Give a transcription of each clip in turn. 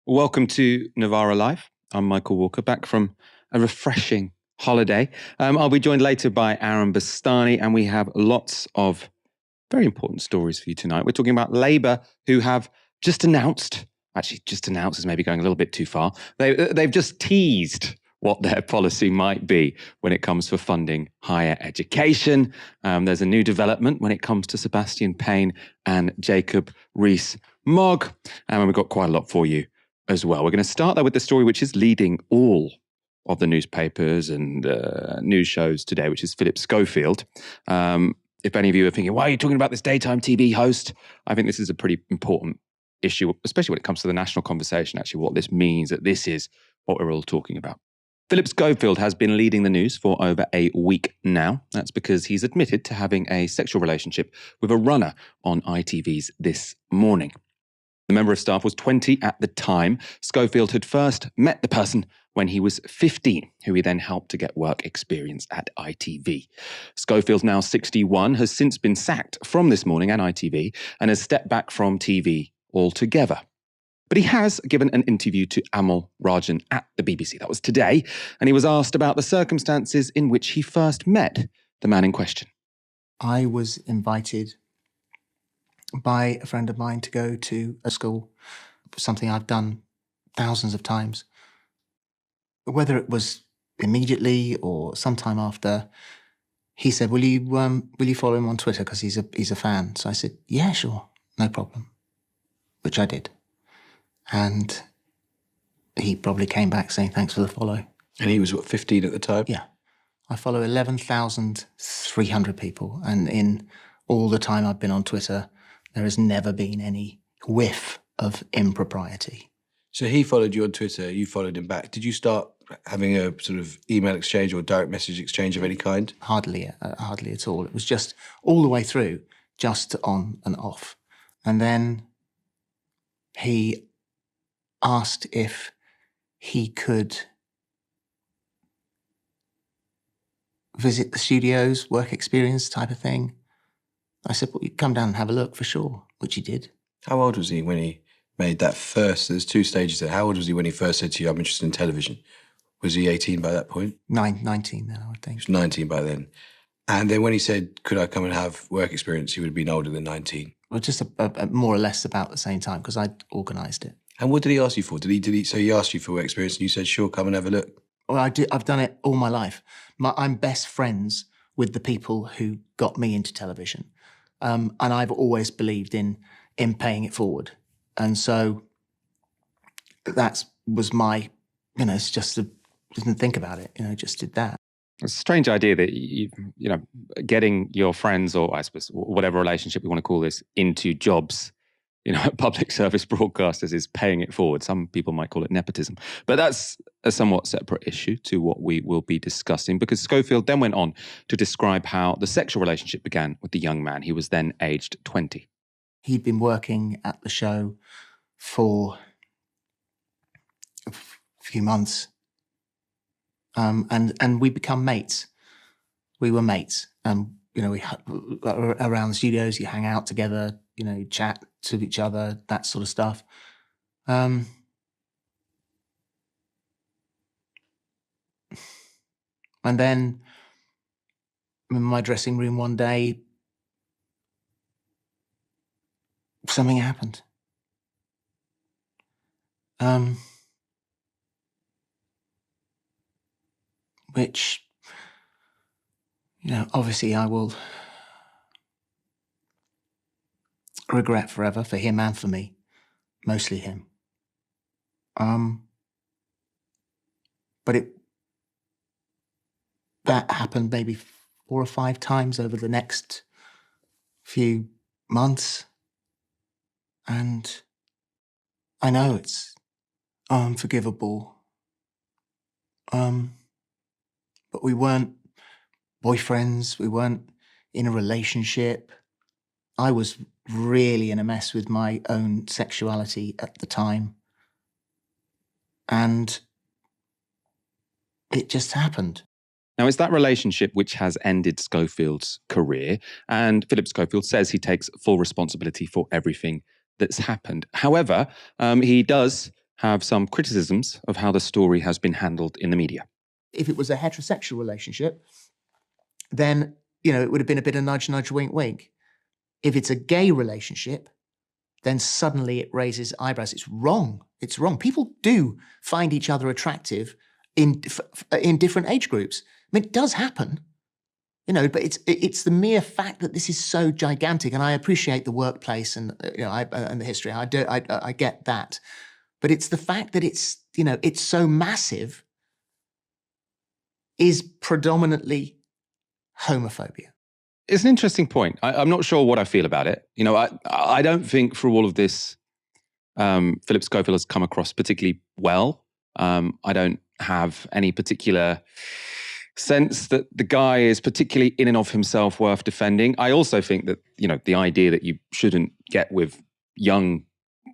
Welcome to Novara Live. I'm Michael Walker, back from a refreshing holiday. I'll be joined later by Aaron Bastani, and we have lots of very important stories for you tonight. We're talking about Labour, who have just announced is maybe going a little bit too far. They've just teased what their policy might be when it comes for funding higher education. There's a new development when it comes to Sebastian Payne and Jacob Rees-Mogg. And we've got quite a lot for you as well. We're going to start there with the story which is leading all of the newspapers and news shows today, which is Philip Schofield. If any of you are thinking, why are you talking about this daytime TV host? I think this is a pretty important issue, especially when it comes to the national conversation, actually, what this means, that this is what we're all talking about. Philip Schofield has been leading the news for over a week now. That's because he's admitted to having a sexual relationship with a runner on ITV's This Morning. The member of staff was 20 at the time. Schofield had first met the person when he was 15, who he then helped to get work experience at ITV. Schofield, now 61, has since been sacked from This Morning and ITV and has stepped back from TV altogether. But he has given an interview to Amal Rajan at the BBC. That was today, and he was asked about the circumstances in which he first met the man in question. I was invited by a friend of mine to go to a school, something I've done thousands of times. Whether it was immediately or sometime after, he said, will you follow him on Twitter because he's a fan? So I said, yeah, sure, no problem, which I did. And he probably came back saying, thanks for the follow. And he was, 15 at the time? Yeah. I follow 11,300 people. And in all the time I've been on Twitter, there has never been any whiff of impropriety. So he followed you on Twitter, you followed him back. Did you start having a sort of email exchange or direct message exchange of any kind? Hardly at all. It was just all the way through, just on and off. And then he asked if he could visit the studios, work experience type of thing. I said, well, you come down and have a look for sure, which he did. How old was he when he made that first, there's two stages there. How old was he when he first said to you, I'm interested in television? Was he 18 by that point? 19 then, I would think. He was 19 by then. And then when he said, could I come and have work experience, he would have been older than 19. Well, just a more or less about the same time, because I'd organised it. And what did he ask you for? So he asked you for work experience and you said, sure, come and have a look. Well, I've done it all my life. I'm best friends with the people who got me into television. And I've always believed in paying it forward. And so that was my, it's just, didn't think about it, just did that. It's a strange idea that, getting your friends, or I suppose whatever relationship you want to call this, into jobs, public service broadcasters is paying it forward. Some people might call it nepotism. But that's a somewhat separate issue to what we will be discussing, because Schofield then went on to describe how the sexual relationship began with the young man. He was then aged 20. He'd been working at the show for a few months. And we become mates. We were mates. We around the studios, you hang out together, you chat to each other, that sort of stuff. And then in my dressing room one day, something happened. Which, obviously I will regret forever, for him and for me, mostly him. But that happened maybe 4 or 5 times over the next few months. And I know it's unforgivable. But we weren't boyfriends. We weren't in a relationship. I was really in a mess with my own sexuality at the time. And it just happened. Now, it's that relationship which has ended Schofield's career, and Philip Schofield says he takes full responsibility for everything that's happened. However, he does have some criticisms of how the story has been handled in the media. If it was a heterosexual relationship, then, it would have been a bit of nudge, nudge, wink, wink. If it's a gay relationship, then suddenly it raises eyebrows. It's wrong. It's wrong. People do find each other attractive in different age groups. I mean, it does happen, but it's the mere fact that this is so gigantic. And I appreciate the workplace and and the history. I get that, but it's the fact that it's so massive is predominantly homophobia. It's an interesting point. I'm not sure what I feel about it. I don't think through all of this, Philip Schofield has come across particularly well. I don't have any particular sense that the guy is particularly in and of himself worth defending. I also think that, the idea that you shouldn't get with young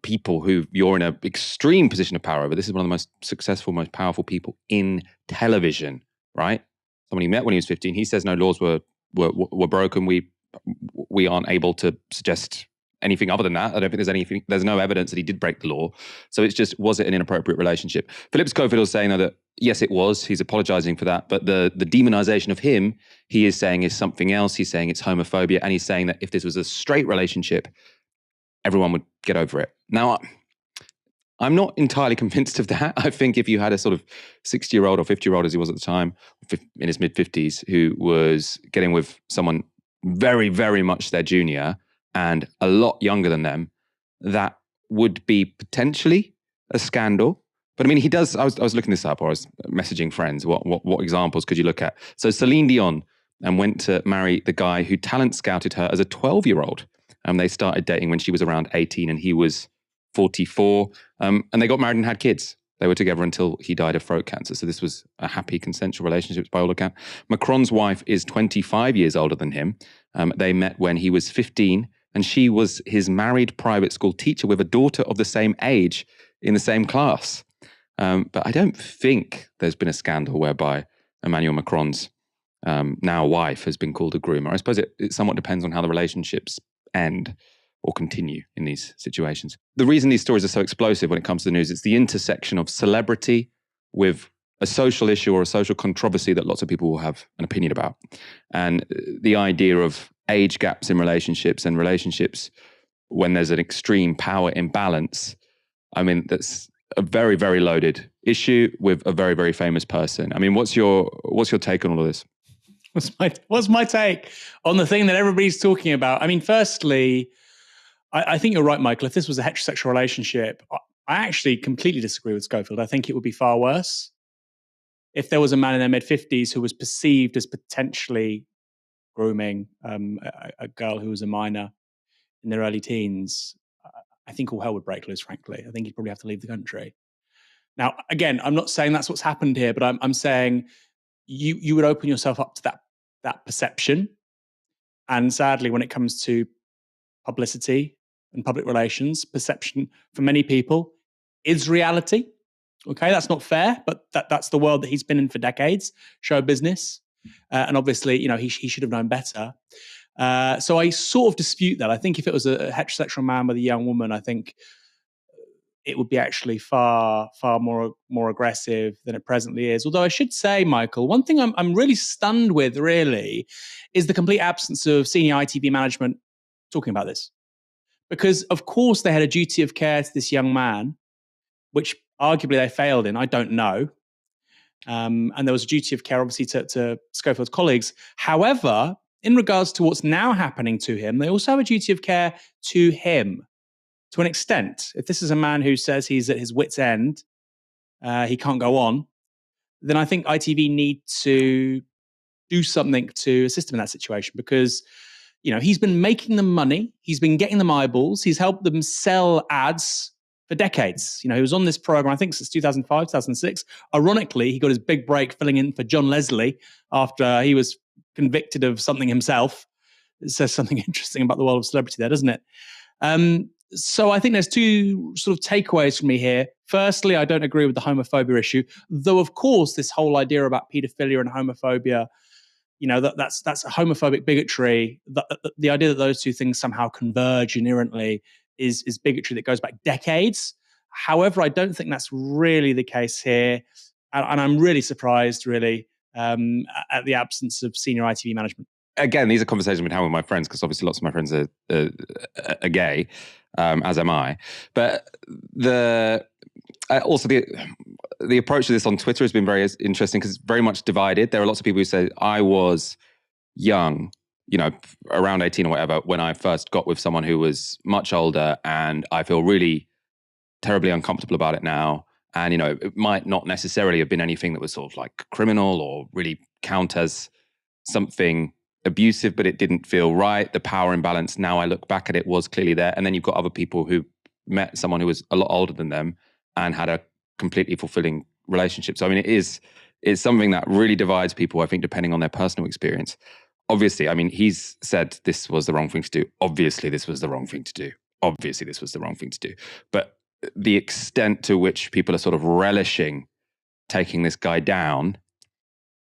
people who you're in an extreme position of power over. This is one of the most successful, most powerful people in television, right? Someone he met when he was 15. He says no laws were broken. We aren't able to suggest anything other than that. I don't think there's no evidence that he did break the law. So it's just, was it an inappropriate relationship? Philip Schofield is saying though that yes, it was. He's apologizing for that. But the demonization of him, he is saying is something else. He's saying it's homophobia. And he's saying that if this was a straight relationship, everyone would get over it. Now, I'm not entirely convinced of that. I think if you had a sort of 60-year-old or 50-year-old as he was at the time, in his mid-50s, who was getting with someone very, very much their junior and a lot younger than them, that would be potentially a scandal. But I mean, he does, I was looking this up, or I was messaging friends, what examples could you look at? So Celine Dion went to marry the guy who talent scouted her as a 12-year-old. They started dating when she was around 18 and he was 44. And they got married and had kids. They were together until he died of throat cancer. So this was a happy consensual relationship by all accounts. Macron's wife is 25 years older than him. They met when he was 15 and she was his married private school teacher with a daughter of the same age in the same class. But I don't think there's been a scandal whereby Emmanuel Macron's now wife has been called a groomer. I suppose it somewhat depends on how the relationships end or continue in these situations. The reason these stories are so explosive when it comes to the news, it's the intersection of celebrity with a social issue or a social controversy that lots of people will have an opinion about. And the idea of age gaps in relationships and relationships when there's an extreme power imbalance, I mean, that's a very, very loaded issue with a very, very famous person. I mean, what's your take on all of this? What's my take on the thing that everybody's talking about? I mean, firstly, I think you're right, Michael. If this was a heterosexual relationship, I actually completely disagree with Schofield. I think it would be far worse. If there was a man in their mid-50s who was perceived as potentially grooming a girl who was a minor in their early teens, I think all hell would break loose, frankly. I think he'd probably have to leave the country. Now, again, I'm not saying that's what's happened here, but I'm saying you would open yourself up to that perception. And sadly, when it comes to publicity and public relations, perception for many people is reality. Okay, that's not fair, but that's the world that he's been in for decades, show business. And obviously, he should have known better. So I sort of dispute that. I think if it was a heterosexual man with a young woman, I think it would be actually far, far more aggressive than it presently is. Although I should say, Michael, one thing I'm really stunned with, really, is the complete absence of senior ITV management talking about this. Because, of course, they had a duty of care to this young man, which arguably they failed in. I don't know. And there was a duty of care, obviously, to Schofield's colleagues. However, in regards to what's now happening to him, they also have a duty of care to him. To an extent, if this is a man who says he's at his wit's end, he can't go on, then I think ITV need to do something to assist him in that situation because, he's been making them money. He's been getting them eyeballs. He's helped them sell ads for decades. He was on this program, I think, since 2005, 2006. Ironically, he got his big break filling in for John Leslie after he was convicted of something himself. It says something interesting about the world of celebrity there, doesn't it? So I think there's two sort of takeaways from me here. Firstly, I don't agree with the homophobia issue, though, of course, this whole idea about paedophilia and homophobia, that's a homophobic bigotry. The idea that those two things somehow converge inherently is bigotry that goes back decades. However, I don't think that's really the case here. And I'm really surprised, really, at the absence of senior ITV management. Again, these are conversations I've been having with my friends, because obviously lots of my friends are gay, as am I. But also the approach to this on Twitter has been very interesting, because it's very much divided. There are lots of people who say, I was young, around 18 or whatever, when I first got with someone who was much older, and I feel really terribly uncomfortable about it now. And, it might not necessarily have been anything that was sort of like criminal or really count as something abusive, but it didn't feel right. The power imbalance, now I look back at it, was clearly there. And then you've got other people who met someone who was a lot older than them and had a completely fulfilling relationship. So, I mean, it's something that really divides people, I think, depending on their personal experience. Obviously, I mean, he's said this was the wrong thing to do. Obviously, this was the wrong thing to do. Obviously, this was the wrong thing to do. But the extent to which people are sort of relishing taking this guy down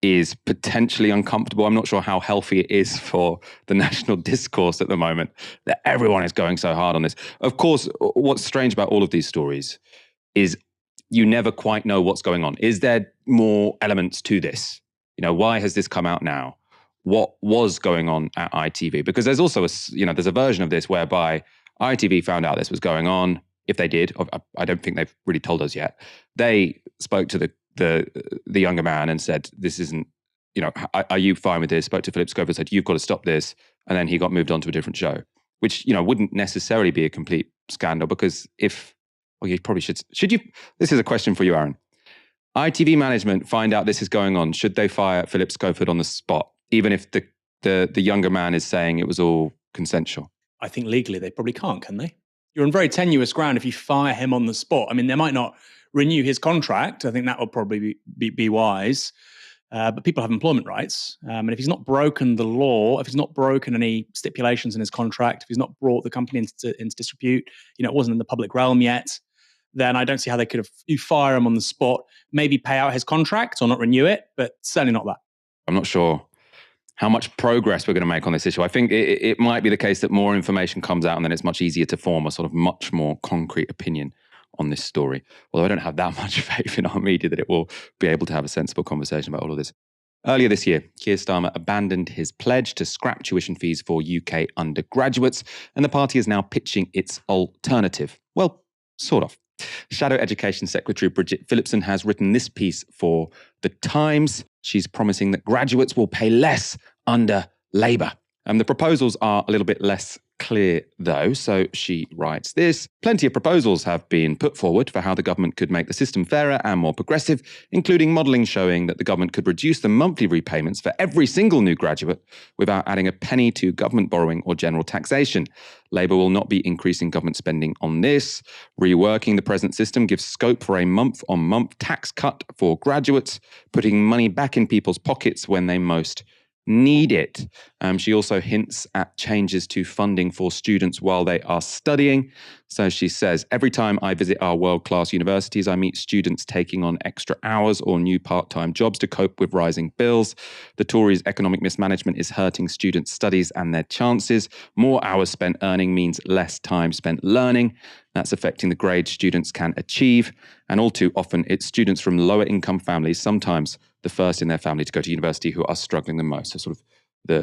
is potentially uncomfortable. I'm not sure how healthy it is for the national discourse at the moment that everyone is going so hard on this. Of course, what's strange about all of these stories is you never quite know what's going on. Is there more elements to this? Why has this come out now? What was going on at ITV? Because there's also there's a version of this whereby ITV found out this was going on. If they did, I don't think they've really told us yet. They spoke to the younger man and said, this isn't, are you fine with this? Spoke to Philip Schofield, said, you've got to stop this. And then he got moved on to a different show, which, wouldn't necessarily be a complete scandal, because you probably should you, this is a question for you, Aaron. ITV management find out this is going on. Should they fire Philip Schofield on the spot, even if the younger man is saying it was all consensual? I think legally they probably can't, can they? You're on very tenuous ground if you fire him on the spot. I mean, they might not renew his contract. I think that would probably be wise. But people have employment rights. And if he's not broken the law, if he's not broken any stipulations in his contract, if he's not brought the company into disrepute, it wasn't in the public realm yet, then I don't see how they could have fire him on the spot, maybe pay out his contract or not renew it, but certainly not that. I'm not sure how much progress we're going to make on this issue. I think it might be the case that more information comes out and then it's much easier to form a sort of much more concrete opinion on this story. Although I don't have that much faith in our media that it will be able to have a sensible conversation about all of this. Earlier this year, Keir Starmer abandoned his pledge to scrap tuition fees for UK undergraduates, and the party is now pitching its alternative. Well, sort of. Shadow Education Secretary Bridget Phillipson has written this piece for The Times. She's promising that graduates will pay less under Labour. The proposals are a little bit less clear, though. So she writes this: plenty of proposals have been put forward for how the government could make the system fairer and more progressive, including modelling showing that the government could reduce the monthly repayments for every single new graduate without adding a penny to government borrowing or general taxation. Labour will not be increasing government spending on this. Reworking the present system gives scope for a month-on-month tax cut for graduates, putting money back in people's pockets when they most need it. She also hints at changes to funding for students while they are studying. So she says, every time I visit our world-class universities, I meet students taking on extra hours or new part-time jobs to cope with rising bills. The Tories' economic mismanagement is hurting students' studies and their chances. More hours spent earning means less time spent learning. That's affecting the grades students can achieve. And all too often, it's students from lower income families, sometimes the first in their family to go to university, who are struggling the most. So sort of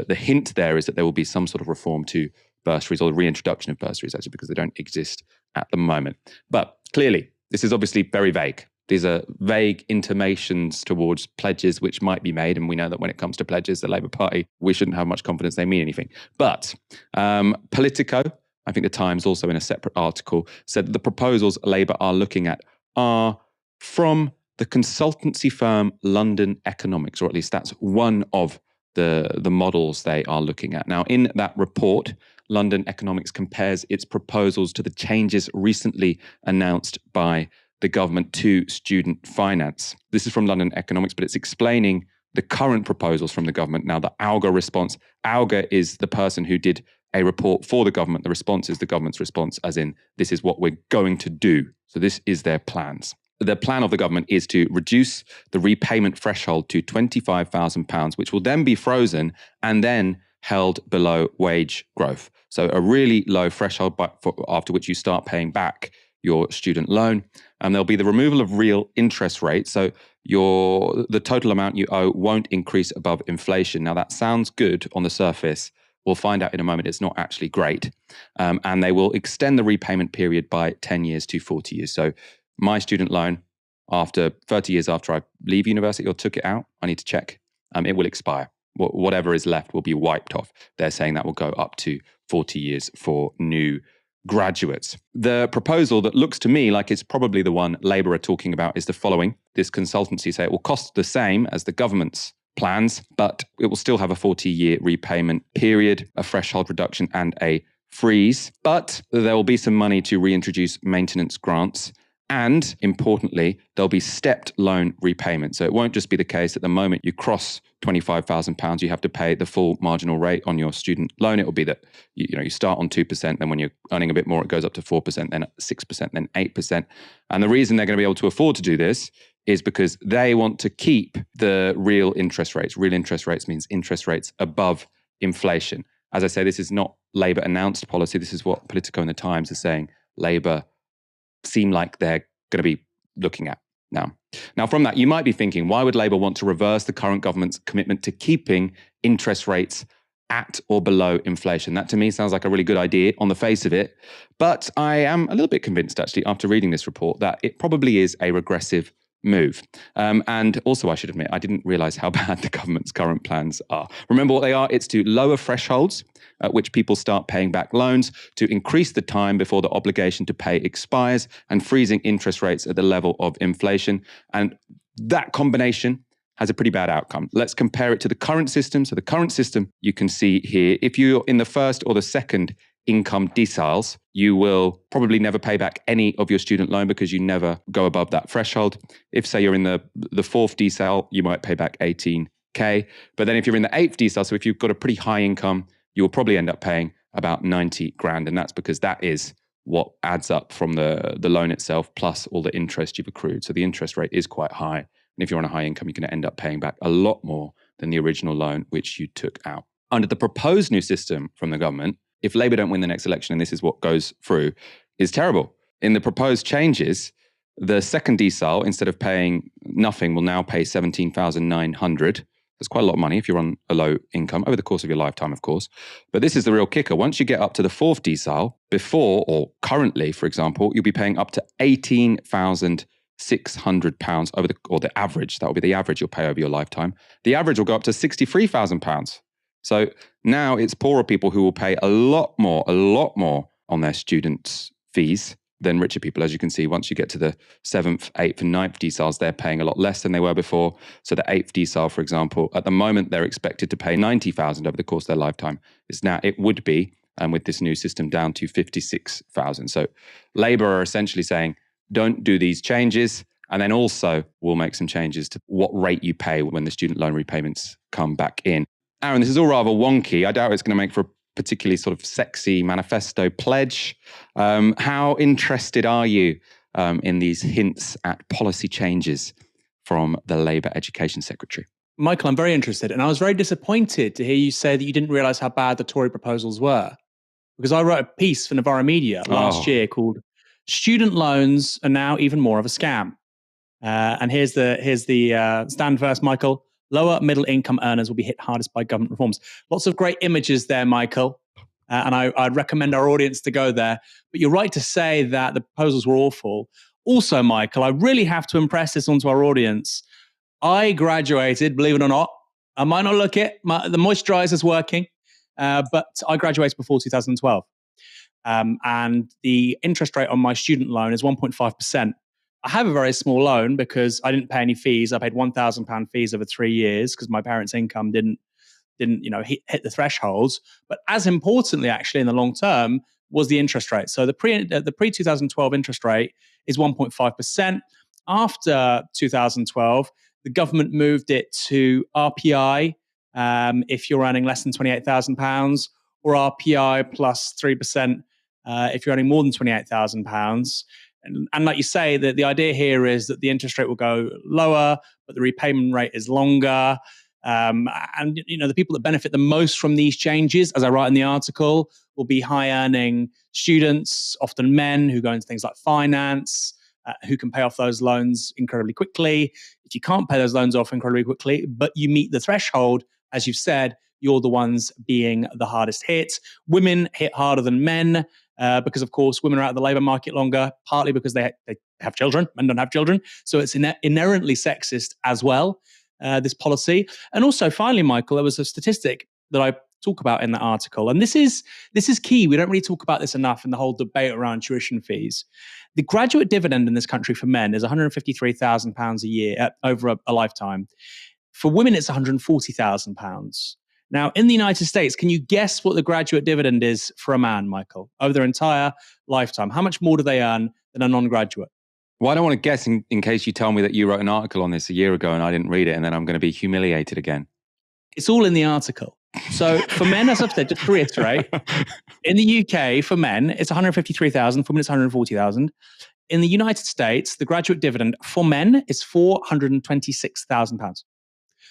the hint there is that there will be some sort of reform to bursaries, or the reintroduction of bursaries, actually, because they don't exist at the moment. But clearly, this is obviously very vague. These are vague intimations towards pledges which might be made. And we know that when it comes to pledges, the Labour Party, we shouldn't have much confidence they mean anything. But Politico, I think the Times also in a separate article, said that the proposals Labour are looking at are from the consultancy firm London Economics, or at least that's one of the models they are looking at. Now, in that report, London Economics compares its proposals to the changes recently announced by the government to student finance. This is from London Economics, but it's explaining the current proposals from the government. Now, the ALGA response, ALGA is the person who did a report for the government. The response is the government's response, as in, this is what we're going to do. So this is their plans. The plan of the government is to reduce the repayment threshold to £25,000, which will then be frozen and then held below wage growth. So a really low threshold, but after which you start paying back your student loan. And there'll be the removal of real interest rates. So the total amount you owe won't increase above inflation. Now, that sounds good on the surface. We'll find out in a moment it's not actually great. And they will extend the repayment period by 10 years to 40 years. So my student loan, after 30 years after I leave university or took it out, I need to check, it will expire. Whatever is left will be wiped off. They're saying that will go up to 40 years for new graduates. The proposal that looks to me like it's probably the one Labour are talking about is the following. This consultancy say it will cost the same as the government's plans, but it will still have a 40-year repayment period, a threshold reduction and a freeze. But there will be some money to reintroduce maintenance grants. And importantly, there'll be stepped loan repayment. So it won't just be the case at the moment you cross £25,000, you have to pay the full marginal rate on your student loan. It will be that you start on 2%, then when you're earning a bit more, it goes up to 4%, then 6%, then 8%. And the reason they're going to be able to afford to do this is because they want to keep the real interest rates. Real interest rates means interest rates above inflation. As I say, this is not Labour announced policy. This is what Politico and the Times are saying Labour seem like they're going to be looking at now. Now, from that, you might be thinking, why would Labour want to reverse the current government's commitment to keeping interest rates at or below inflation? That to me sounds like a really good idea on the face of it. But I am a little bit convinced, actually, after reading this report, that it probably is a regressive move. And also, I should admit, I didn't realise how bad the government's current plans are. Remember what they are? It's to lower thresholds at which people start paying back loans, to increase the time before the obligation to pay expires, and freezing interest rates at the level of inflation. And that combination has a pretty bad outcome. Let's compare it to the current system. So the current system, you can see here, if you're in the first or the second income deciles, you will probably never pay back any of your student loan because you never go above that threshold. If, say, you're in the fourth decile, you might pay back 18K. But then if you're in the eighth decile, so if you've got a pretty high income, you will probably end up paying about 90 grand. And that's because that is what adds up from the loan itself plus all the interest you've accrued. So the interest rate is quite high. And if you're on a high income, you're going to end up paying back a lot more than the original loan which you took out. Under the proposed new system from the government, if Labour don't win the next election, and this is what goes through, is terrible. In the proposed changes, the second decile, instead of paying nothing, will now pay 17,900. That's quite a lot of money if you're on a low income over the course of your lifetime, of course. But this is the real kicker. Once you get up to the fourth decile, before or currently, for example, you'll be paying up to £18,600 or the average. That will be the average you'll pay over your lifetime. The average will go up to £63,000. So now it's poorer people who will pay a lot more on their students' fees than richer people. As you can see, once you get to the 7th, 8th and 9th deciles, they're paying a lot less than they were before. So the 8th decile, for example, at the moment, they're expected to pay 90,000 over the course of their lifetime. It would be, with this new system, down to 56,000. So Labour are essentially saying, don't do these changes. And then also we'll make some changes to what rate you pay when the student loan repayments come back in. Aaron, this is all rather wonky. I doubt it's going to make for a particularly sort of sexy manifesto pledge. How interested are you in these hints at policy changes from the Labour Education Secretary? Michael, I'm very interested. And I was very disappointed to hear you say that you didn't realise how bad the Tory proposals were. Because I wrote a piece for Novara Media last year called Student Loans Are Now Even More of a Scam. And here's the stand first, Michael. Lower middle income earners will be hit hardest by government reforms. Lots of great images there, Michael. And I'd recommend our audience to go there. But you're right to say that the proposals were awful. Also, Michael, I really have to impress this onto our audience. I graduated, believe it or not. I might not look it. The moisturizer's working. But I graduated before 2012. And the interest rate on my student loan is 1.5%. I have a very small loan because I didn't pay any fees. I paid £1,000 fees over 3 years because my parents' income didn't hit the thresholds. But as importantly, actually, in the long term, was the interest rate. So the pre-2012 interest rate is 1.5%. After 2012, the government moved it to RPI if you're earning less than £28,000, or RPI plus 3% if you're earning more than £28,000. And like you say, the idea here is that the interest rate will go lower, but the repayment rate is longer. And the people that benefit the most from these changes, as I write in the article, will be high earning students, often men who go into things like finance, who can pay off those loans incredibly quickly. If you can't pay those loans off incredibly quickly, but you meet the threshold, as you've said, you're the ones being the hardest hit. Women hit harder than men because, of course, women are out of the labour market longer, partly because they have children, men don't have children. So it's inherently sexist as well, this policy. And also, finally, Michael, there was a statistic that I talk about in that article. And this is key. We don't really talk about this enough in the whole debate around tuition fees. The graduate dividend in this country for men is £153,000 a year over a lifetime. For women, it's £140,000. Now, in the United States, can you guess what the graduate dividend is for a man, Michael, over their entire lifetime? How much more do they earn than a non-graduate? Well, I don't want to guess in case you tell me that you wrote an article on this a year ago and I didn't read it, and then I'm going to be humiliated again. It's all in the article. So for men, as I've said, just to reiterate, in the UK, for men, it's 153,000. For women, it's 140,000. In the United States, the graduate dividend for men is £426,000.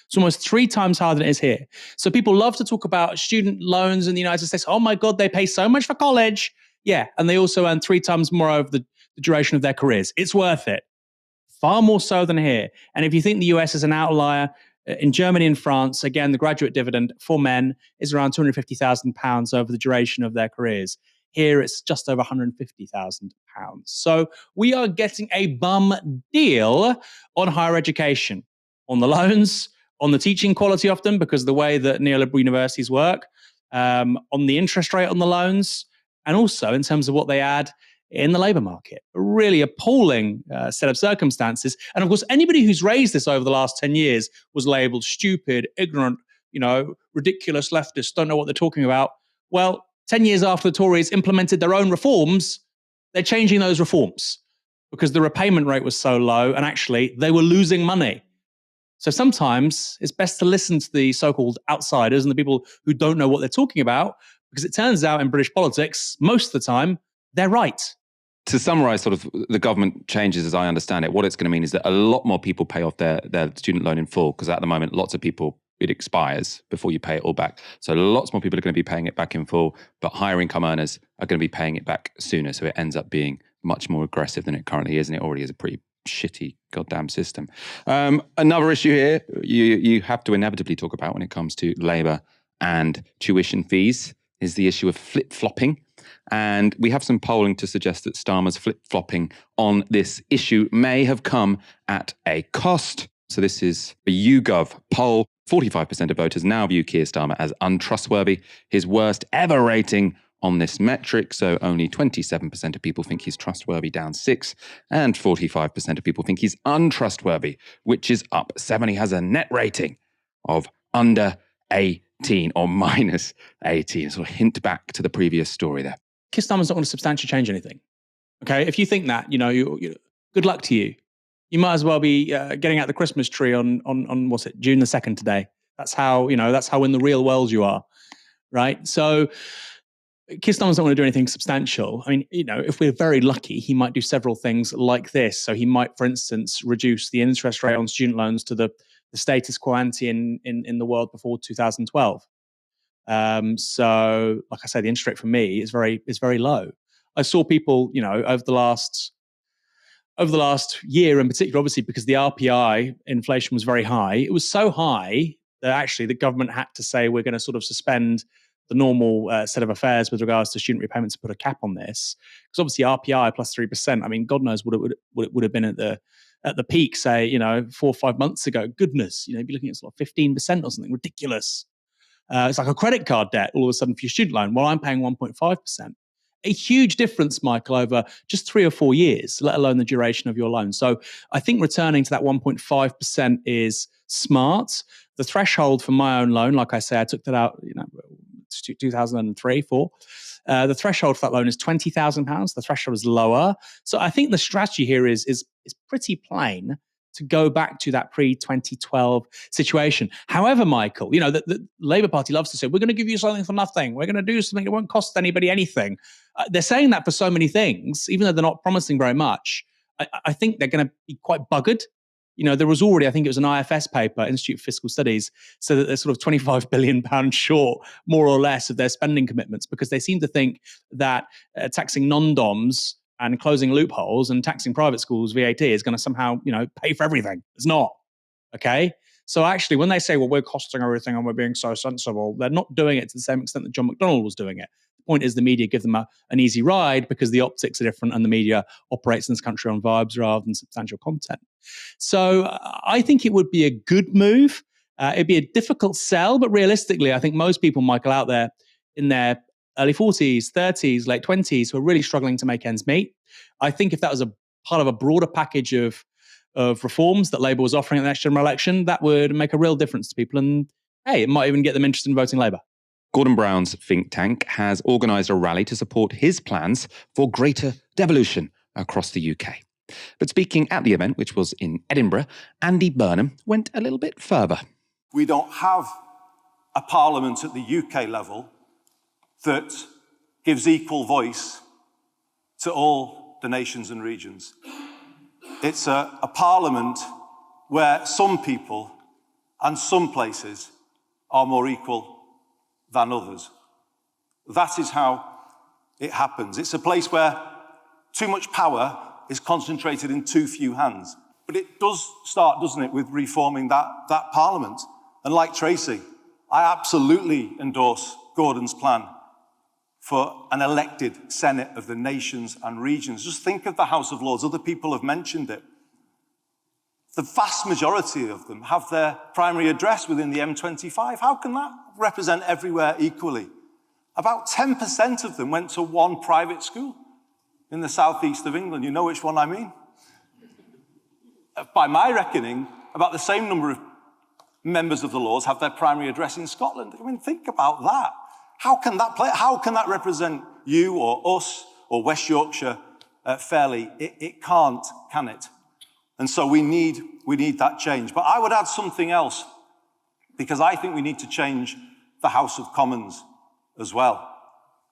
It's almost 3 times higher than it is here. So people love to talk about student loans in the United States. Oh my God, they pay so much for college. Yeah, and they also earn 3 times more over the duration of their careers. It's worth it. Far more so than here. And if you think the US is an outlier, in Germany and France, again, the graduate dividend for men is around £250,000 over the duration of their careers. Here, it's just over £150,000. So we are getting a bum deal on higher education, on the loans, on the teaching quality often because of the way that neoliberal universities work, on the interest rate on the loans, and also in terms of what they add in the labour market. A really appalling set of circumstances. And of course, anybody who's raised this over the last 10 years was labelled stupid, ignorant, ridiculous leftists, don't know what they're talking about. Well, 10 years after the Tories implemented their own reforms, they're changing those reforms because the repayment rate was so low and actually they were losing money. So sometimes it's best to listen to the so-called outsiders and the people who don't know what they're talking about, because it turns out in British politics, most of the time, they're right. To summarise sort of the government changes as I understand it, what it's going to mean is that a lot more people pay off their student loan in full, because at the moment, lots of people, it expires before you pay it all back. So lots more people are going to be paying it back in full, but higher income earners are going to be paying it back sooner. So it ends up being much more aggressive than it currently is, and it already is a pretty shitty goddamn system. Another issue here you have to inevitably talk about when it comes to labour and tuition fees is the issue of flip-flopping. And we have some polling to suggest that Starmer's flip-flopping on this issue may have come at a cost. So this is a YouGov poll. 45% of voters now view Keir Starmer as untrustworthy, his worst ever rating on this metric. So only 27% of people think he's trustworthy, down 6, and 45% of people think he's untrustworthy, which is up 7. He has a net rating of under 18 or minus 18. So a hint back to the previous story there. Keir Starmer's not going to substantially change anything. Okay, if you think that, good luck to you. You might as well be getting out the Christmas tree on what's it, June the 2nd today. That's how in the real world you are, right? So Keir Starmer's not going to do anything substantial. I mean, if we're very lucky, he might do several things like this. So he might, for instance, reduce the interest rate on student loans to the status quo ante in the world before 2012. So, like I say, the interest rate for me is very low. I saw people, over the last year in particular, obviously because the RPI inflation was very high. It was so high that actually the government had to say we're going to sort of suspend the normal set of affairs with regards to student repayments and put a cap on this. Because obviously RPI plus 3%. I mean, God knows what it would have been at the peak, say, 4 or 5 months ago. Goodness, you'd be looking at sort of 15% or something ridiculous. It's like a credit card debt all of a sudden for your student loan. Well, I'm paying 1.5%. A huge difference, Michael, over just 3 or 4 years, let alone the duration of your loan. So I think returning to that 1.5% is smart. The threshold for my own loan, like I say, I took that out, 2003, 4. The threshold for that loan is £20,000. The threshold is lower. So I think the strategy here is pretty plain, to go back to that pre-2012 situation. However, Michael, the Labour Party loves to say, we're going to give you something for nothing. We're going to do something that won't cost anybody anything. They're saying that for so many things, even though they're not promising very much. I think they're going to be quite buggered there was already, I think it was an IFS paper, Institute for Fiscal Studies, so that they're sort of £25 billion short, more or less, of their spending commitments, because they seem to think that taxing non-DOMs and closing loopholes and taxing private schools VAT is going to somehow, pay for everything. It's not. Okay? So actually, when they say, well, we're costing everything and we're being so sensible, they're not doing it to the same extent that John McDonnell was doing it. The point is the media give them an easy ride because the optics are different and the media operates in this country on vibes rather than substantial content. So I think it would be a good move. It'd be a difficult sell, but realistically, I think most people, Michael, out there in their early 40s, 30s, late 20s who are really struggling to make ends meet. I think if that was a part of a broader package of reforms that Labour was offering at the next general election, that would make a real difference to people. And hey, it might even get them interested in voting Labour. Gordon Brown's think tank has organised a rally to support his plans for greater devolution across the UK. But speaking at the event, which was in Edinburgh, Andy Burnham went a little bit further. We don't have a parliament at the UK level that gives equal voice to all the nations and regions. It's a parliament where some people and some places are more equal than others. That is how it happens. It's a place where too much power is concentrated in too few hands. But it does start, doesn't it, with reforming that parliament. And like Tracy, I absolutely endorse Gordon's plan for an elected Senate of the nations and regions. Just think of the House of Lords. Other people have mentioned it. The vast majority of them have their primary address within the M25. How can that represent everywhere equally? About 10% of them went to one private school in the southeast of England. You know which one I mean? By my reckoning, about the same number of members of the Lords have their primary address in Scotland. I mean, think about that. How can that represent you or us or West Yorkshire fairly? It can't, can it? And so we need that change. But I would add something else, because I think we need to change the House of Commons as well.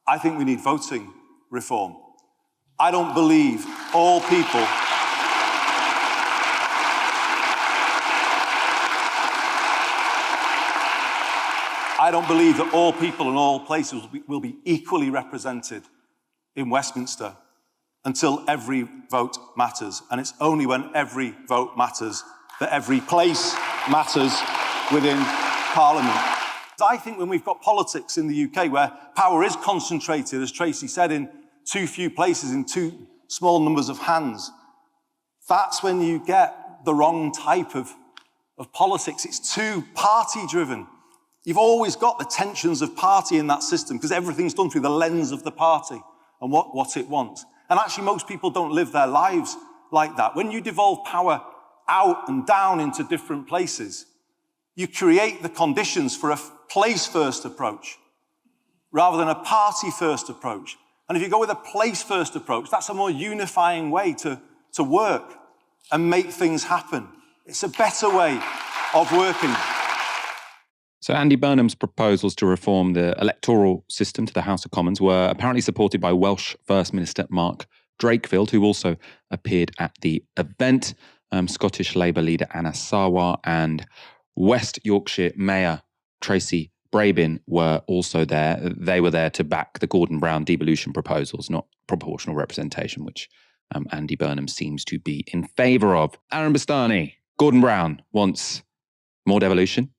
I think we need voting reform. I don't believe all people I don't believe that all people in all places will be equally represented in Westminster until every vote matters. And it's only when every vote matters that every place matters within Parliament. I think when we've got politics in the UK where power is concentrated, as Tracy said, in too few places, in too small numbers of hands, that's when you get the wrong type of politics. It's too party-driven. You've always got the tensions of party in that system because everything's done through the lens of the party and what it wants. And actually, most people don't live their lives like that. When you devolve power out and down into different places, you create the conditions for a place-first approach rather than a party-first approach. And if you go with a place-first approach, that's a more unifying way to work and make things happen. It's a better way of working. So Andy Burnham's proposals to reform the electoral system to the House of Commons were apparently supported by Welsh First Minister Mark Drakeford, who also appeared at the event, Scottish Labour leader Anna Sarwar and West Yorkshire Mayor Tracy Brabin were also there. They were there to back the Gordon Brown devolution proposals, not proportional representation, which Andy Burnham seems to be in favour of. Aaron Bastani, Gordon Brown wants more devolution.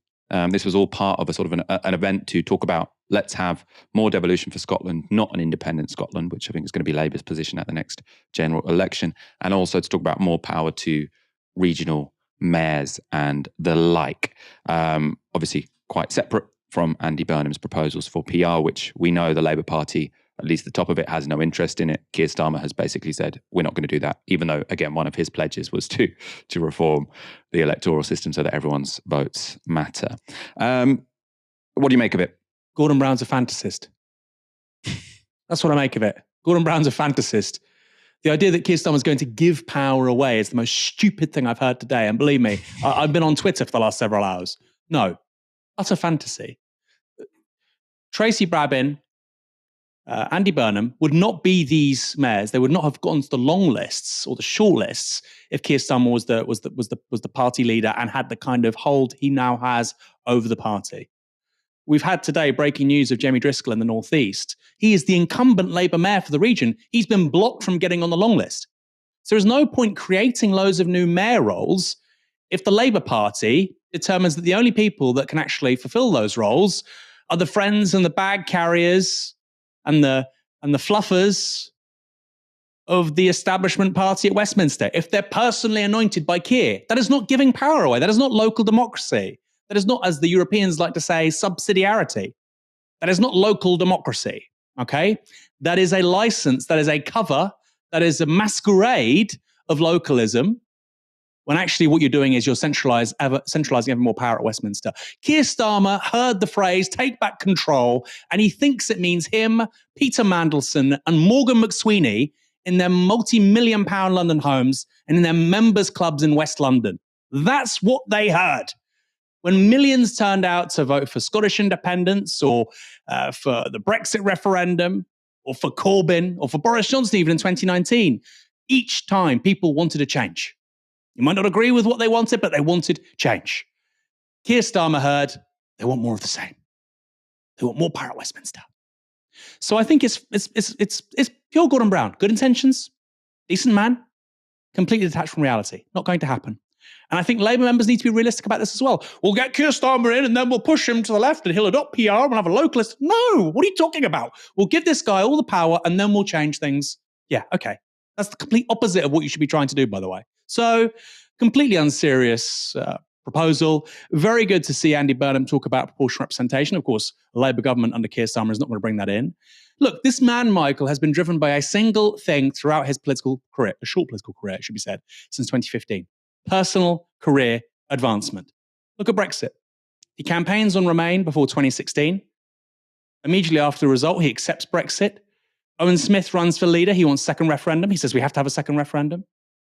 This was all part of a sort of an event to talk about, let's have more devolution for Scotland, not an independent Scotland, which I think is going to be Labour's position at the next general election, and also to talk about more power to regional mayors and the like. Obviously, quite separate from Andy Burnham's proposals for PR, which we know the Labour Party, at least the top of it, has no interest in it. Keir Starmer has basically said, we're not going to do that, even though, again, one of his pledges was to reform the electoral system so that everyone's votes matter. What do you make of it? Gordon Brown's a fantasist. That's what I make of it. Gordon Brown's a fantasist. The idea that Keir Starmer is going to give power away is the most stupid thing I've heard today. And believe me, I've been on Twitter for the last several hours. No, that's a fantasy. Tracy Brabin Andy Burnham would not be these mayors. They would not have gone to the long lists or the short lists if Keir Starmer was the party leader and had the kind of hold he now has over the party. We've had today breaking news of Jamie Driscoll in the Northeast. He is the incumbent Labour mayor for the region. He's been blocked from getting on the long list. So there's no point creating loads of new mayor roles if the Labour Party determines that the only people that can actually fulfill those roles are the friends and the bag carriers and the fluffers of the establishment party at Westminster. If they're personally anointed by Keir, that is not giving power away. That is not local democracy. That is not, as the Europeans like to say, subsidiarity. That is not local democracy, okay? That is a license, that is a cover, that is a masquerade of localism, when actually what you're doing is you're centralizing ever more power at Westminster. Keir Starmer heard the phrase, take back control, and he thinks it means him, Peter Mandelson, and Morgan McSweeney in their multi-million-pound London homes and in their members' clubs in West London. That's what they heard. When millions turned out to vote for Scottish independence or for the Brexit referendum or for Corbyn or for Boris Johnson even in 2019, each time people wanted a change. You might not agree with what they wanted, but they wanted change. Keir Starmer heard they want more of the same. They want more power at Westminster. So I think it's pure Gordon Brown. Good intentions, decent man, completely detached from reality. Not going to happen. And I think Labour members need to be realistic about this as well. We'll get Keir Starmer in and then we'll push him to the left and he'll adopt PR and we'll have a localist. No, what are you talking about? We'll give this guy all the power and then we'll change things. Yeah, okay. That's the complete opposite of what you should be trying to do, by the way. So, completely unserious proposal. Very good to see Andy Burnham talk about proportional representation. Of course, a Labour government under Keir Starmer is not going to bring that in. Look, this man, Michael, has been driven by a single thing throughout his political career, a short political career, it should be said, since 2015. Personal career advancement. Look at Brexit. He campaigns on Remain before 2016. Immediately after the result, he accepts Brexit. Owen Smith runs for leader. He wants second referendum. He says we have to have a second referendum.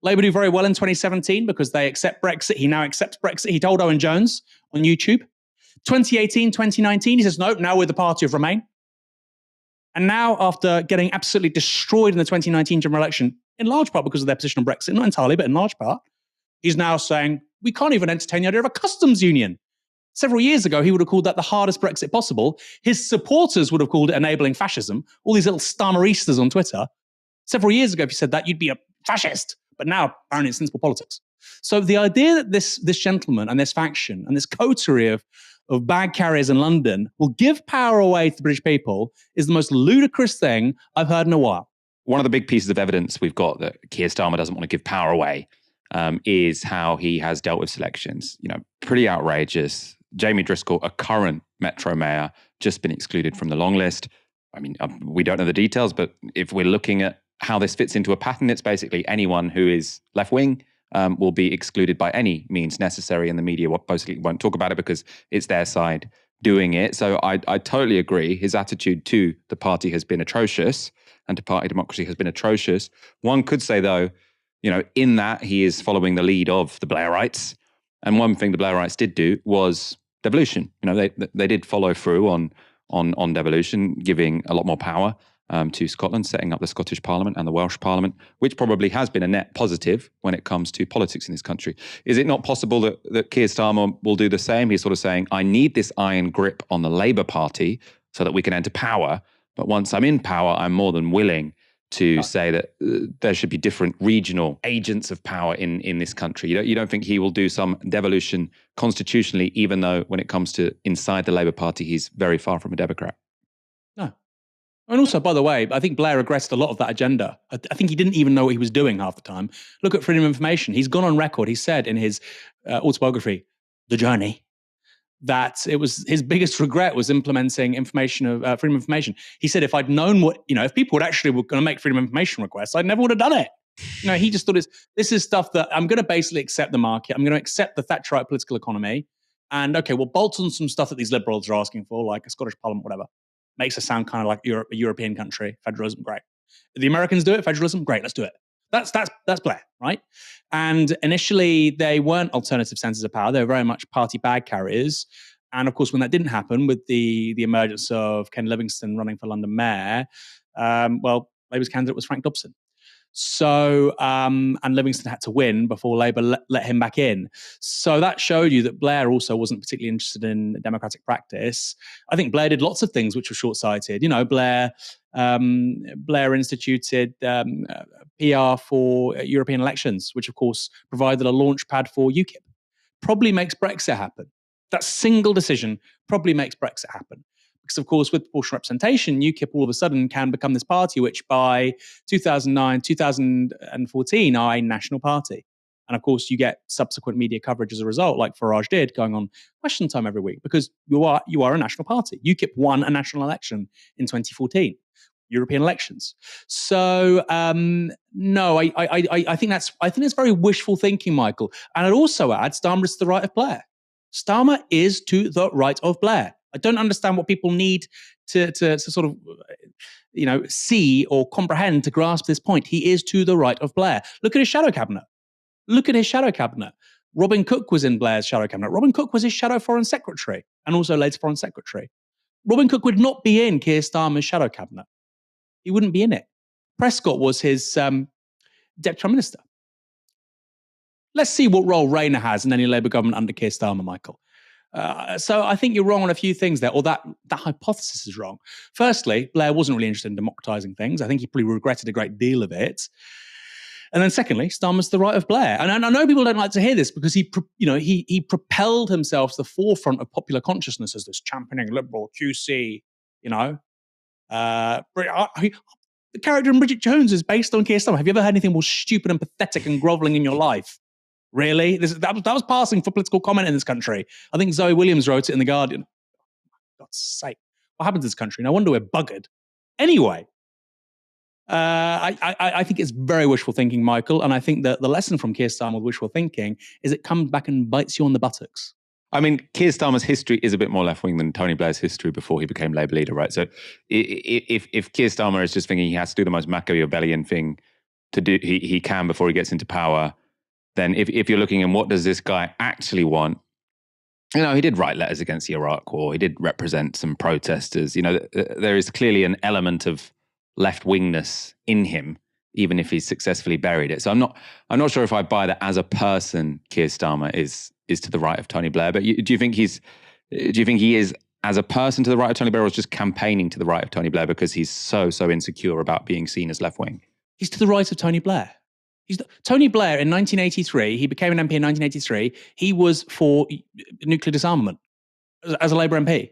Labour do very well in 2017 because they accept Brexit. He now accepts Brexit. He told Owen Jones on YouTube. 2018, 2019, he says, no, now we're the party of Remain. And now, after getting absolutely destroyed in the 2019 general election, in large part because of their position on Brexit, not entirely, but in large part, he's now saying, we can't even entertain the idea of a customs union. Several years ago, he would have called that the hardest Brexit possible. His supporters would have called it enabling fascism. All these little Starmeristas on Twitter. Several years ago, if you said that, you'd be a fascist. But now, apparently, it's sensible politics. So the idea that this gentleman and this faction and this coterie of bag carriers in London will give power away to the British people is the most ludicrous thing I've heard in a while. One of the big pieces of evidence we've got that Keir Starmer doesn't want to give power away is how he has dealt with selections. You know, pretty outrageous. Jamie Driscoll, a current Metro mayor, just been excluded from the long list. I mean, we don't know the details, but if we're looking at how this fits into a pattern, it's basically anyone who is left-wing will be excluded by any means necessary, and the media basically won't talk about it because it's their side doing it. So I totally agree. His attitude to the party has been atrocious, and to party democracy has been atrocious. One could say, though, you know, in that he is following the lead of the Blairites. And one thing the Blairites did do was devolution. You know, they did follow through on devolution, giving a lot more power to Scotland, setting up the Scottish Parliament and the Welsh Parliament, which probably has been a net positive when it comes to politics in this country. Is it not possible that Keir Starmer will do the same? He's sort of saying, I need this iron grip on the Labour Party so that we can enter power. But once I'm in power, I'm more than willing to say that there should be different regional agents of power in this country. You don't think he will do some devolution constitutionally, even though when it comes to inside the Labour Party, he's very far from a Democrat? No. And also, by the way, I think Blair regressed a lot of that agenda. I think he didn't even know what he was doing half the time. Look at freedom of information. He's gone on record. He said in his autobiography, The Journey, that it was his biggest regret was implementing information of freedom of information. He said, if I'd known if people were going to make freedom of information requests, I never would have done it. He just thought this is stuff that I'm going to basically accept the market. I'm going to accept the Thatcherite political economy. And okay, we'll bolt on some stuff that these liberals are asking for, like a Scottish Parliament, whatever. Makes us sound kind of like a European country. Federalism, great. The Americans do it, federalism, great, let's do it. That's Blair, right? And initially, they weren't alternative centres of power. They were very much party bag carriers. And of course, when that didn't happen with the emergence of Ken Livingstone running for London Mayor, Labour's candidate was Frank Dobson. So, and Livingstone had to win before Labour let him back in. So that showed you that Blair also wasn't particularly interested in democratic practice. I think Blair did lots of things which were short-sighted. Blair instituted PR for European elections, which of course provided a launch pad for UKIP. Probably makes Brexit happen. That single decision probably makes Brexit happen. Because, of course, with proportional representation, UKIP all of a sudden can become this party which by 2009, 2014 are a national party. And, of course, you get subsequent media coverage as a result, like Farage did, going on Question Time every week, because you are a national party. UKIP won a national election in 2014, European elections. So, no, I think that's very wishful thinking, Michael. And I'd also add Starmer is to the right of Blair. Starmer is to the right of Blair. I don't understand what people need to sort of, see or comprehend to grasp this point. He is to the right of Blair. Look at his shadow cabinet. Robin Cook was in Blair's shadow cabinet. Robin Cook was his shadow foreign secretary and also later foreign secretary. Robin Cook would not be in Keir Starmer's shadow cabinet. He wouldn't be in it. Prescott was his deputy prime minister. Let's see what role Rayner has in any Labour government under Keir Starmer, Michael. So I think you're wrong on a few things there, or that hypothesis is wrong. Firstly, Blair wasn't really interested in democratising things. I think he probably regretted a great deal of it. And then secondly, Starmer's to the right of Blair. And I know people don't like to hear this because he propelled himself to the forefront of popular consciousness as this championing liberal QC, the character in Bridget Jones is based on Keir Starmer. Have you ever heard anything more stupid and pathetic and grovelling in your life? Really? That was passing for political comment in this country. I think Zoe Williams wrote it in The Guardian. For God's sake. What happened to this country? No wonder we're buggered. Anyway, I think it's very wishful thinking, Michael. And I think that the lesson from Keir Starmer with wishful thinking is it comes back and bites you on the buttocks. I mean, Keir Starmer's history is a bit more left-wing than Tony Blair's history before he became Labour leader, right? So if Keir Starmer is just thinking he has to do the most Machiavellian thing to do, he can before he gets into power, then if you're looking at what does this guy actually want, he did write letters against the Iraq War. He did represent some protesters. There is clearly an element of left-wingness in him, even if he's successfully buried it. So I'm not sure if I buy that as a person, Keir Starmer is to the right of Tony Blair. But do you think he is as a person to the right of Tony Blair, or is just campaigning to the right of Tony Blair because he's so insecure about being seen as left-wing? He's to the right of Tony Blair. Tony Blair in 1983, he became an MP in 1983. He was for nuclear disarmament as a Labour MP.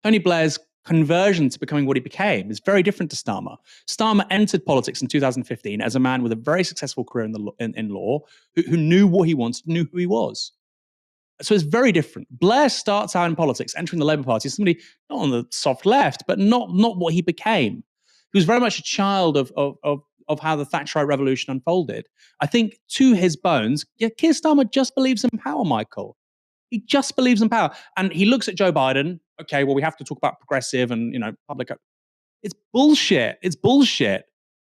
Tony Blair's conversion to becoming what he became is very different to Starmer. Starmer entered politics in 2015 as a man with a very successful career in law, who knew what he wanted, knew who he was. So it's very different. Blair starts out in politics, entering the Labour Party, as somebody not on the soft left, but not what he became. He was very much a child of how the Thatcherite revolution unfolded. I think to his bones, Keir Starmer just believes in power, Michael. He just believes in power. And he looks at Joe Biden, okay, well, we have to talk about progressive and, public. It's bullshit. It's bullshit.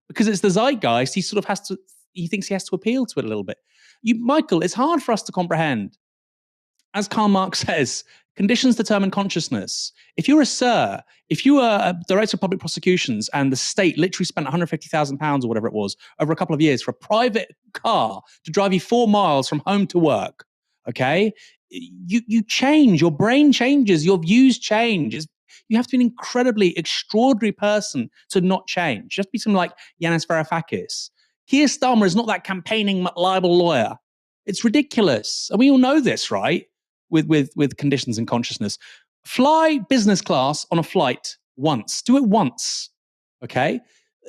Because it's the zeitgeist, he thinks he has to appeal to it a little bit. Michael, it's hard for us to comprehend. As Karl Marx says, conditions determine consciousness. If you were a director of public prosecutions and the state literally spent £150,000 or whatever it was over a couple of years for a private car to drive you 4 miles from home to work, okay, you change, your brain changes, your views change. You have to be an incredibly extraordinary person to not change. Just be something like Yanis Varoufakis. Keir Starmer is not that campaigning libel lawyer. It's ridiculous. And we all know this, right? With conditions and consciousness. Fly business class on a flight once. Do it once, okay?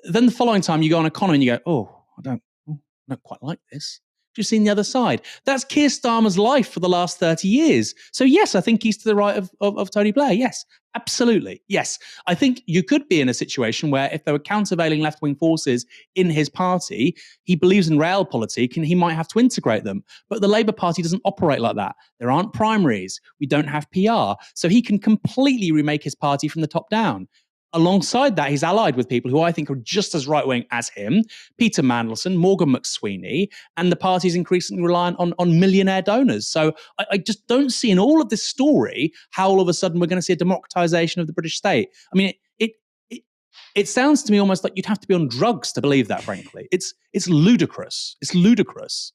Then the following time you go on economy and you go, I don't quite like this. Just seen the other side. That's Keir Starmer's life for the last 30 years. So yes, I think he's to the right of Tony Blair. Yes, absolutely. Yes. I think you could be in a situation where if there were countervailing left-wing forces in his party, he believes in realpolitik and he might have to integrate them. But the Labour Party doesn't operate like that. There aren't primaries. We don't have PR. So he can completely remake his party from the top down. alongside that, he's allied with people who I think are just as right-wing as him, Peter Mandelson, Morgan McSweeney, and the party's increasingly reliant on millionaire donors. So I just don't see in all of this story how all of a sudden we're going to see a democratization of the British state. I mean, it sounds to me almost like you'd have to be on drugs to believe that, frankly. It's ludicrous. It's ludicrous.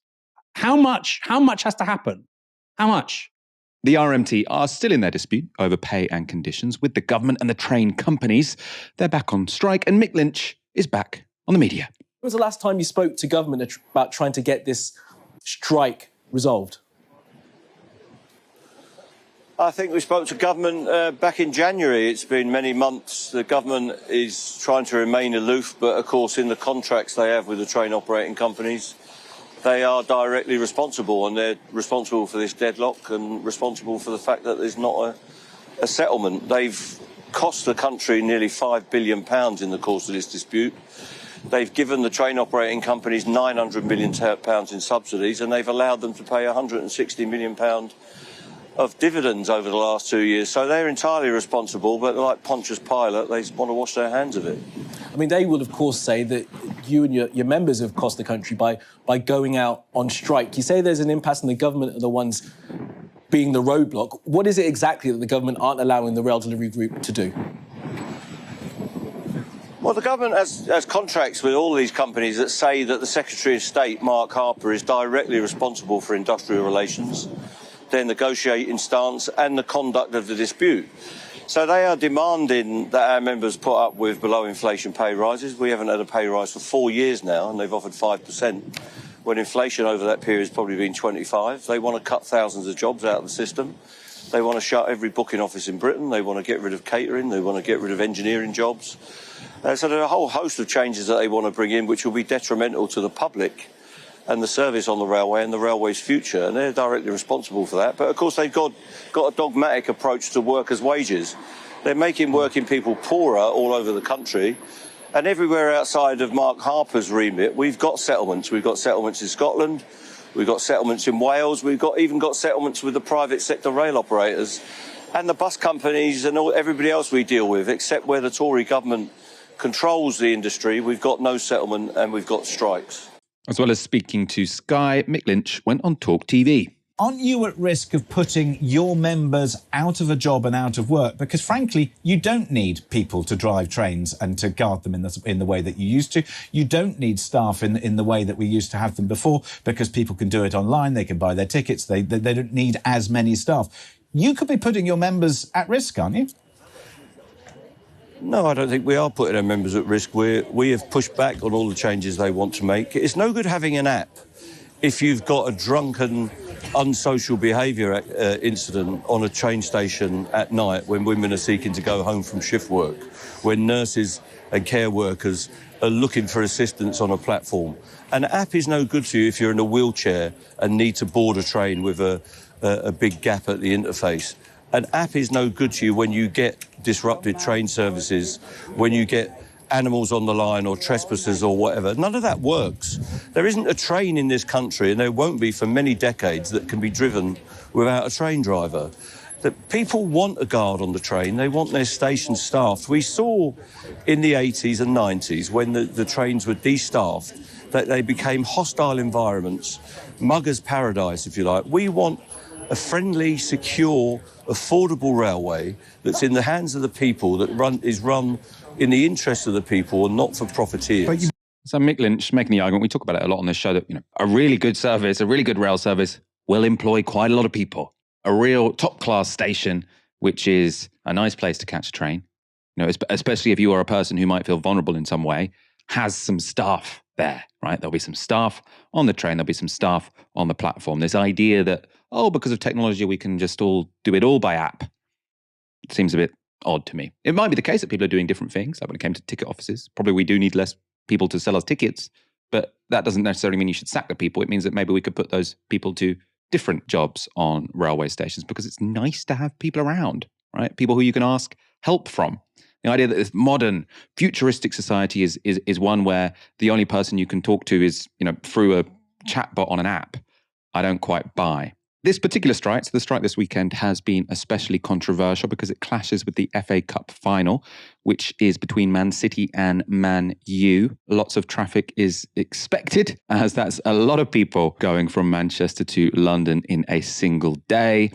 How much has to happen? How much? The RMT are still in their dispute over pay and conditions with the government and the train companies. They're back on strike, and Mick Lynch is back on the media. When was the last time you spoke to government about trying to get this strike resolved? I think we spoke to government back in January. It's been many months. The government is trying to remain aloof, but of course in the contracts they have with the train operating companies, they are directly responsible, and they're responsible for this deadlock and responsible for the fact that there's not a settlement. They've cost the country nearly £5 billion in the course of this dispute. They've given the train operating companies £900 million in subsidies, and they've allowed them to pay £160 million of dividends over the last 2 years. So they're entirely responsible, but like Pontius Pilate, they want to wash their hands of it. I mean, they will, of course, say that you and your members have cost the country by going out on strike. You say there's an impasse and the government are the ones being the roadblock. What is it exactly that the government aren't allowing the rail delivery group to do? Well, the government has contracts with all these companies that say that the Secretary of State, Mark Harper, is directly responsible for industrial relations, their negotiating stance and the conduct of the dispute. So they are demanding that our members put up with below inflation pay rises. We haven't had a pay rise for 4 years now, and they've offered 5%, when inflation over that period has probably been 25%. They want to cut thousands of jobs out of the system. They want to shut every booking office in Britain. They want to get rid of catering. They want to get rid of engineering jobs. So there are a whole host of changes that they want to bring in, which will be detrimental to the public and the service on the railway and the railway's future, and they're directly responsible for that. But of course they've got a dogmatic approach to workers' wages. They're making working people poorer all over the country, and everywhere outside of Mark Harper's remit, we've got settlements. We've got settlements in Scotland, we've got settlements in Wales, we've even got settlements with the private sector rail operators and the bus companies and everybody else we deal with, except where the Tory government controls the industry. We've got no settlement and we've got strikes. As well as speaking to Sky, Mick Lynch went on Talk TV. Aren't you at risk of putting your members out of a job and out of work? Because, frankly, you don't need people to drive trains and to guard them in the way that you used to. You don't need staff in the way that we used to have them before, because people can do it online, they can buy their tickets, they don't need as many staff. You could be putting your members at risk, aren't you? No, I don't think we are putting our members at risk. We have pushed back on all the changes they want to make. It's no good having an app if you've got a drunken, unsocial behaviour incident on a train station at night when women are seeking to go home from shift work, when nurses and care workers are looking for assistance on a platform. An app is no good to you if you're in a wheelchair and need to board a train with a big gap at the interface. An app is no good to you when you get disrupted train services, when you get animals on the line or trespassers or whatever. None of that works. There isn't a train in this country, and there won't be for many decades, that can be driven without a train driver. That people want a guard on the train, they want their station staffed. We saw in the 80s and 90s, when the trains were de-staffed, that they became hostile environments, muggers' paradise, if you like. We want a friendly, secure, affordable railway that's in the hands of the people, that is run in the interest of the people and not for profiteers. So Mick Lynch making the argument, we talk about it a lot on this show, that a really good service, a really good rail service will employ quite a lot of people. A real top-class station, which is a nice place to catch a train, especially if you are a person who might feel vulnerable in some way, has some staff there, right? There'll be some staff on the train, there'll be some staff on the platform. This idea that, because of technology, we can just all do it all by app. It seems a bit odd to me. It might be the case that people are doing different things. Like when it came to ticket offices, probably we do need less people to sell us tickets, but that doesn't necessarily mean you should sack the people. It means that maybe we could put those people to different jobs on railway stations, because it's nice to have people around, right? People who you can ask help from. The idea that this modern, futuristic society is one where the only person you can talk to is, through a chatbot on an app, I don't quite buy. This particular strike, so the strike this weekend, has been especially controversial because it clashes with the FA Cup final, which is between Man City and Man U. Lots of traffic is expected, as that's a lot of people going from Manchester to London in a single day.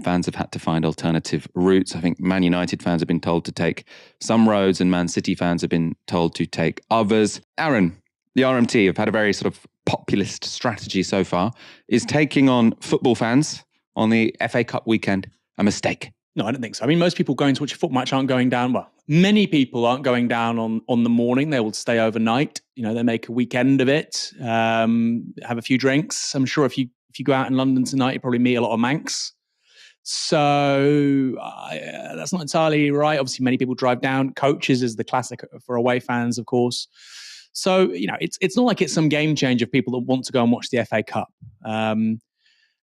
Fans have had to find alternative routes. I think Man United fans have been told to take some roads and Man City fans have been told to take others. Aaron, the RMT have had a very sort of populist strategy so far. Is taking on football fans on the FA Cup weekend a mistake? No, I don't think so. I mean, most people going to watch a football match aren't going down. Well, many people aren't going down on the morning. They will stay overnight. You know, they make a weekend of it, have a few drinks. I'm sure if you go out in London tonight, you probably meet a lot of Manx. So that's not entirely right. Obviously, many people drive down. Coaches is the classic for away fans, of course. So, you know, it's not like it's some game changer of people that want to go and watch the FA Cup. And,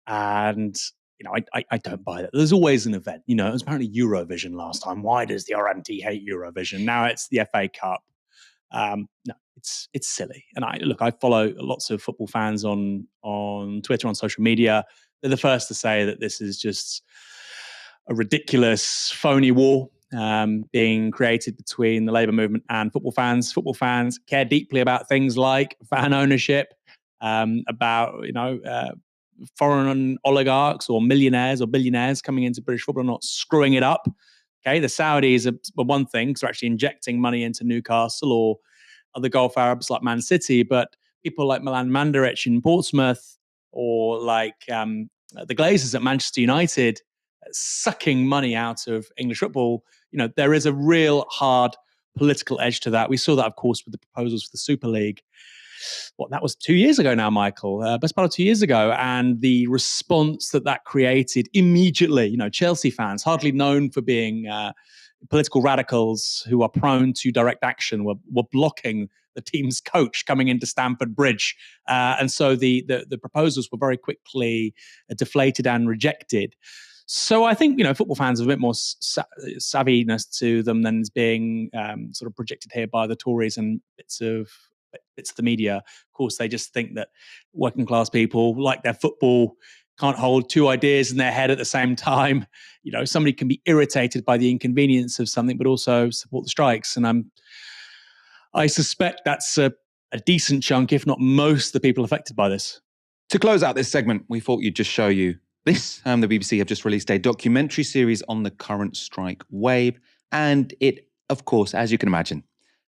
you know, I don't buy that. There's always an event. You know, it was apparently Eurovision last time. Why does the RMT hate Eurovision? Now it's the FA Cup. No, it's silly. And I follow lots of football fans on Twitter, on social media. They're the first to say that this is just a ridiculous, phony war being created between the Labour movement and football fans. Football fans care deeply about things like fan ownership, about, you know, foreign oligarchs or millionaires or billionaires coming into British football and not screwing it up. Okay, the Saudis are one thing, because they're actually injecting money into Newcastle or other Gulf Arabs like Man City, but people like Milan Mandaric in Portsmouth or like the Glazers at Manchester United sucking money out of English football. You know, there is a real hard political edge to that. We saw that, of course, with the proposals for the Super League. That was 2 years ago now, Michael, best part of 2 years ago. And the response that created immediately, you know, Chelsea fans, hardly known for being political radicals who are prone to direct action, were blocking the team's coach coming into Stamford Bridge. And so the proposals were very quickly deflated and rejected. So I think, you know, football fans have a bit more savviness to them than is being sort of projected here by the Tories and bits of the media. Of course, they just think that working class people like their football, can't hold two ideas in their head at the same time. You know, somebody can be irritated by the inconvenience of something, but also support the strikes. And I suspect that's a decent chunk, if not most, of the people affected by this. To close out this segment, we thought you'd just show you this. The BBC have just released a documentary series on the current strike wave. And it, of course, as you can imagine,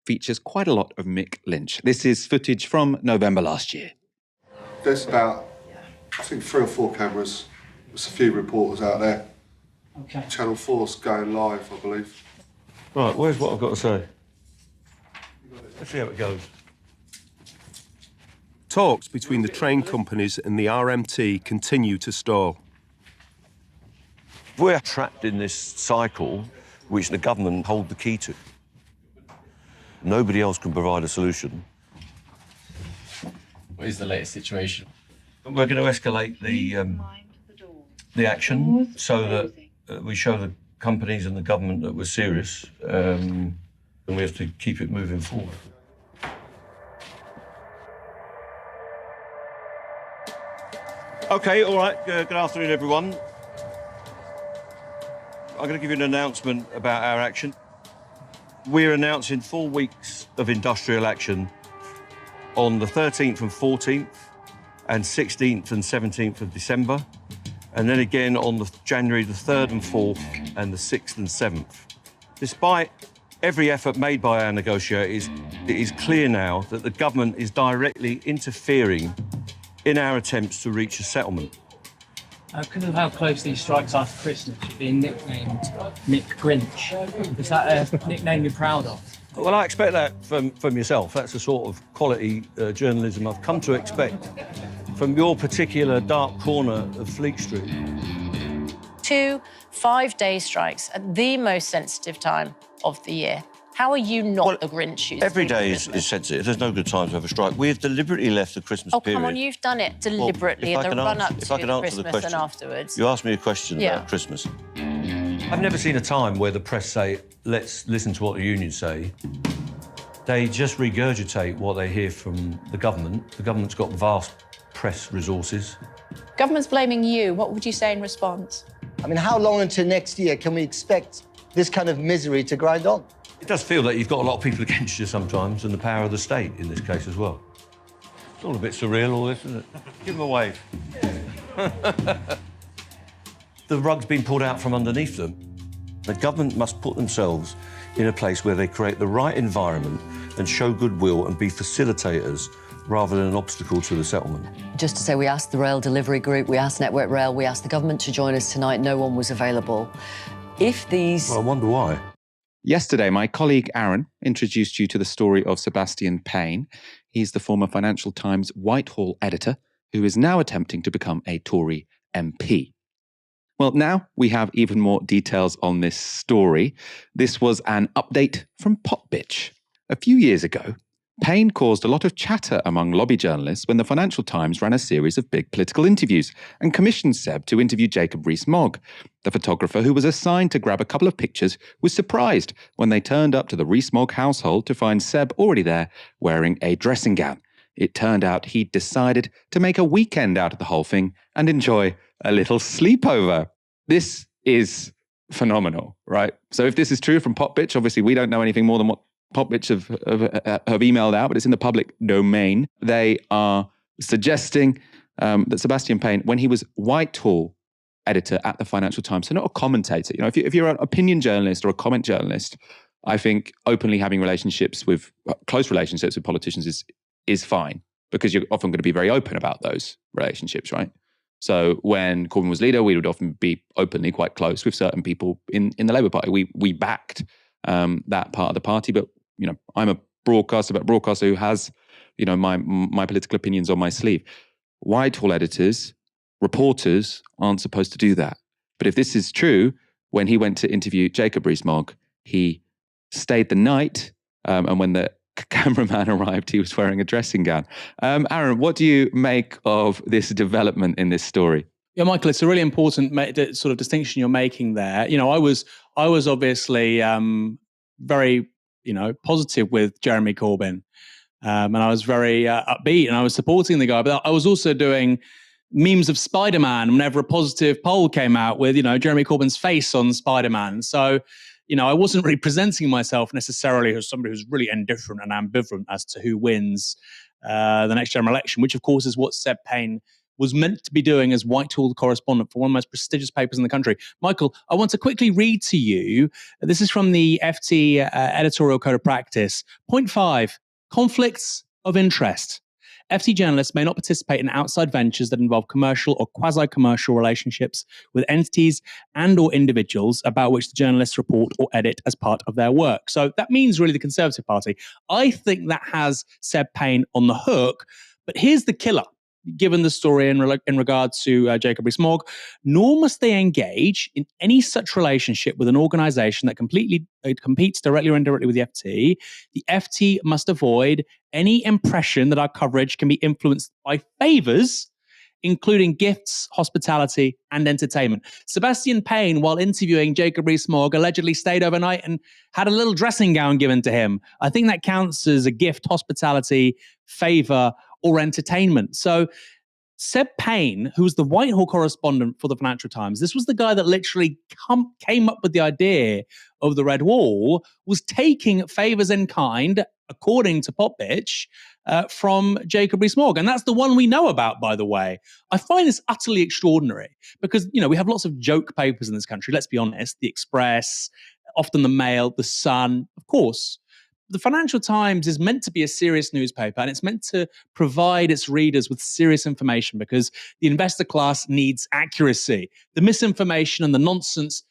features quite a lot of Mick Lynch. This is footage from November last year. There's about, I think, 3 or 4 cameras. There's a few reporters out there. Okay. Channel 4's going live, I believe. Right, where's what I've got to say? Let's see how it goes. Talks between the train companies and the RMT continue to stall. We're trapped in this cycle which the government hold the key to. Nobody else can provide a solution. What is the latest situation? We're going to escalate the action so that we show the companies and the government that we're serious, and we have to keep it moving forward. Okay, all right. Good afternoon, everyone. I'm going to give you an announcement about our action. We're announcing 4 weeks of industrial action on the 13th and 14th and 16th and 17th of December, and then again on January the 3rd and 4th and the 6th and 7th. Despite every effort made by our negotiators, it is clear now that the government is directly interfering in our attempts to reach a settlement. Because of how close these strikes are to Christmas, you're being nicknamed Mick Grinch. Is that a nickname you're proud of? Well, I expect that from yourself. That's the sort of quality journalism I've come to expect from your particular dark corner of Fleet Street. 2 5-day strikes at the most sensitive time of the year. How are you not the Grinch? Every day is sensitive. There's no good time to have a strike. We've deliberately left the Christmas period. Oh, come on, you've done it deliberately in the run-up to Christmas and afterwards. You asked me a question about Christmas. I've never seen a time where the press say, let's listen to what the unions say. They just regurgitate what they hear from the government. The government's got vast press resources. Government's blaming you. What would you say in response? I mean, how long until next year can we expect this kind of misery to grind on? It does feel that you've got a lot of people against you sometimes, and the power of the state in this case as well. It's all a bit surreal, all this, isn't it? Give them a wave. The rug's been pulled out from underneath them. The government must put themselves in a place where they create the right environment and show goodwill and be facilitators rather than an obstacle to the settlement. Just to say, we asked the Rail Delivery Group, we asked Network Rail, we asked the government to join us tonight. No one was available. If these... Well, I wonder why. Yesterday, my colleague Aaron introduced you to the story of Sebastian Payne. He's the former Financial Times Whitehall editor who is now attempting to become a Tory MP. Well, now we have even more details on this story. This was an update from Popbitch. A few years ago, Payne caused a lot of chatter among lobby journalists when the Financial Times ran a series of big political interviews and commissioned Seb to interview Jacob Rees-Mogg. The photographer who was assigned to grab a couple of pictures was surprised when they turned up to the Rees-Mogg household to find Seb already there wearing a dressing gown. It turned out he'd decided to make a weekend out of the whole thing and enjoy a little sleepover. This is phenomenal, right? So if this is true from Popbitch, obviously we don't know anything more than what Popbitch have emailed out, but it's in the public domain. They are suggesting that Sebastian Payne, when he was Whitehall editor at the Financial Times, so not a commentator. You know, if you're an opinion journalist or a comment journalist, I think openly having close relationships with politicians is fine, because you're often going to be very open about those relationships, right? So when Corbyn was leader, we would often be openly quite close with certain people in the Labour Party. We backed that part of the party, but you know, I'm a broadcaster who has, you know, my political opinions on my sleeve. Whitehall editors, reporters aren't supposed to do that. But if this is true, when he went to interview Jacob Rees-Mogg, he stayed the night, and when the cameraman arrived, he was wearing a dressing gown. Aaron, what do you make of this development in this story? Yeah, Michael, it's a really important sort of distinction you're making there. You know, I was obviously very, you know, positive with Jeremy Corbyn, and I was very upbeat, and I was supporting the guy. But I was also doing memes of Spider-Man whenever a positive poll came out with, you know, Jeremy Corbyn's face on Spider-Man. So, you know, I wasn't really presenting myself necessarily as somebody who's really indifferent and ambivalent as to who wins the next general election, which of course is what Seb Payne was meant to be doing as Whitehall correspondent for one of the most prestigious papers in the country. Michael, I want to quickly read to you. This is from the FT editorial code of practice. Point 5, conflicts of interest. FT journalists may not participate in outside ventures that involve commercial or quasi-commercial relationships with entities and or individuals about which the journalists report or edit as part of their work. So that means really the Conservative Party. I think that has Seb Payne on the hook, but here's the killer. Given the story in regard to Jacob Rees-Mogg, nor must they engage in any such relationship with an organisation that competes directly or indirectly with the FT. The FT must avoid any impression that our coverage can be influenced by favours, including gifts, hospitality, and entertainment. Sebastian Payne, while interviewing Jacob Rees-Mogg, allegedly stayed overnight and had a little dressing gown given to him. I think that counts as a gift, hospitality, favour, or entertainment. So Seb Payne, who was the Whitehall correspondent for the Financial Times, this was the guy that literally came up with the idea of the Red Wall, was taking favours in kind, according to Popbitch, from Jacob Rees-Mogg. And that's the one we know about, by the way. I find this utterly extraordinary because, you know, we have lots of joke papers in this country, let's be honest, the Express, often the Mail, the Sun, of course. The Financial Times is meant to be a serious newspaper, and it's meant to provide its readers with serious information because the investor class needs accuracy. The misinformation and the nonsense,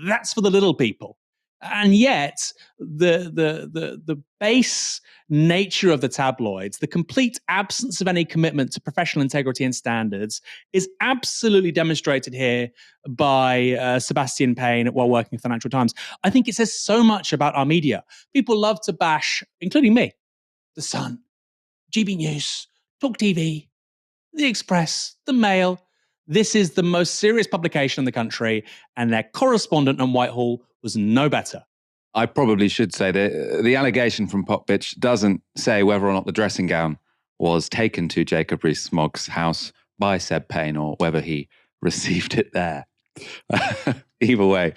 that's for the little people. And yet, the base nature of the tabloids, the complete absence of any commitment to professional integrity and standards is absolutely demonstrated here by Sebastian Payne while working for Financial Times. I think it says so much about our media. People love to bash, including me, The Sun, GB News, Talk TV, The Express, The Mail. This is the most serious publication in the country, and their correspondent in Whitehall was no better. I probably should say that the allegation from Popbitch doesn't say whether or not the dressing gown was taken to Jacob Rees-Mogg's house by Seb Payne or whether he received it there. Either way,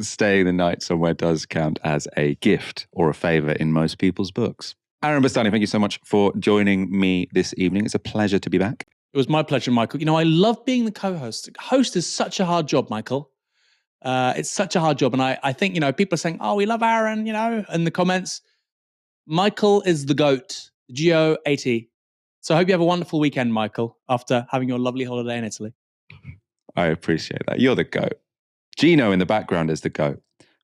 staying the night somewhere does count as a gift or a favour in most people's books. Aaron Bastani, thank you so much for joining me this evening. It's a pleasure to be back. It was my pleasure, Michael. You know, I love being the co-host. Host is such a hard job, Michael. It's such a hard job. And I think, you know, people are saying, oh, we love Aaron, you know, in the comments. Michael is the GOAT, G-O-A-T. So I hope you have a wonderful weekend, Michael, after having your lovely holiday in Italy. I appreciate that. You're the GOAT. Gino in the background is the GOAT.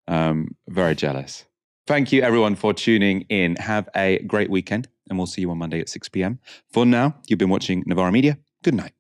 Very jealous. Thank you, everyone, for tuning in. Have a great weekend, and we'll see you on Monday at 6 p.m. For now, you've been watching Novara Media. Good night.